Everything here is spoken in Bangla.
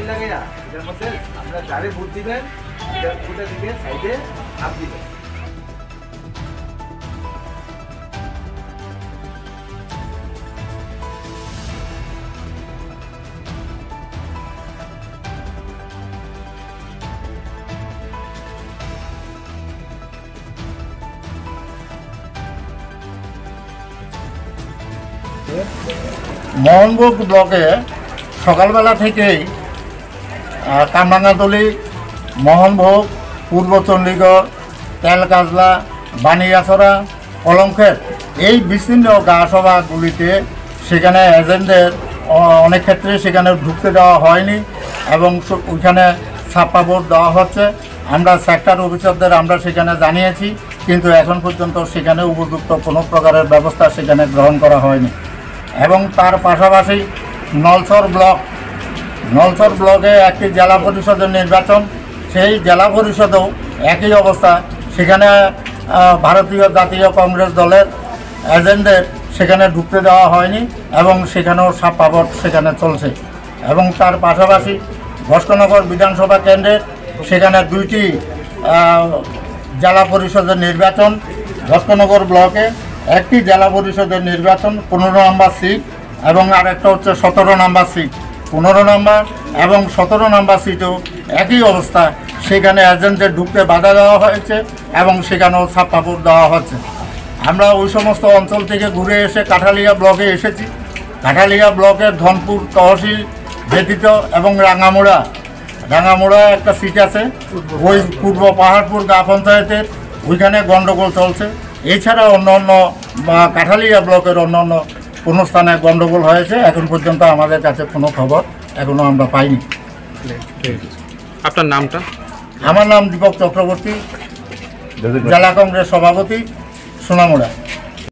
লাইন লাগাইয়া এটার মধ্যে আপনারা যারে ভোট দিবেন ওটা দিকে সাইডে হাত দিবেন। মোহনভোগ ব্লকে সকালবেলা থেকেই কামরাঙ্গাতলি, মোহনভোগ, পূর্ব চণ্ডীগড়, তেলকাজলা, বানিয়াছড়া, কলমক্ষেত এই বিচ্ছিন্ন গাঁওসভাগুলিতে সেখানে এজেন্টদের অনেক ক্ষেত্রে সেখানে ঢুকতে দেওয়া হয়নি এবং ওইখানে ছাপ্পা ভোট দেওয়া হচ্ছে। আমরা সেক্টর অফিসারদের আমরা সেখানে জানিয়েছি, কিন্তু এখন পর্যন্ত সেখানে উপযুক্ত কোনো প্রকারের ব্যবস্থা সেখানে গ্রহণ করা হয়নি। এবং তার পাশাপাশি নলছর ব্লকে একটি জেলা পরিষদের নির্বাচন, সেই জেলা পরিষদেও একই অবস্থা। সেখানে ভারতীয় জাতীয় কংগ্রেস দলের এজেন্টদের সেখানে ঢুকতে দেওয়া হয়নি এবং সেখানেও ছাপ্পা ভোট সেখানে চলছে। এবং তার পাশাপাশি ঘোষকনগর বিধানসভা কেন্দ্রের সেখানে দুইটি জেলা পরিষদের নির্বাচন, ঘোষকনগর ব্লকে একটি জেলা পরিষদের নির্বাচন 15 নম্বর সিট এবং আরেকটা হচ্ছে 17 নম্বর সিট। 15 নম্বর এবং 17 নম্বর সিটেও একই অবস্থা, সেখানে এজেন্টদের ঢুকতে বাধা দেওয়া হয়েছে এবং সেখানেও ছাপ্পা ভোট দেওয়া হচ্ছে। আমরা ওই সমস্ত অঞ্চল থেকে ঘুরে এসে কাঠালিয়া ব্লকে এসেছি। কাঠালিয়া ব্লকের ধনপুর তহসিল ব্যতীত এবং রাঙামোড়া একটা সিট আছে, ওই পূর্ব পাহাড়পুর গা পঞ্চায়েতের ওইখানে গণ্ডগোল চলছে। এছাড়া অন্য কাঠালিয়া ব্লকের অন্য কোনো স্থানে গণ্ডগোল হয়েছে, এখন পর্যন্ত আমাদের কাছে কোনো খবর এখনও আমরা পাইনি। আপনার নামটা? আমার নাম দীপক চক্রবর্তী, জেলা কংগ্রেস সভাপতি, সোনামুড়া।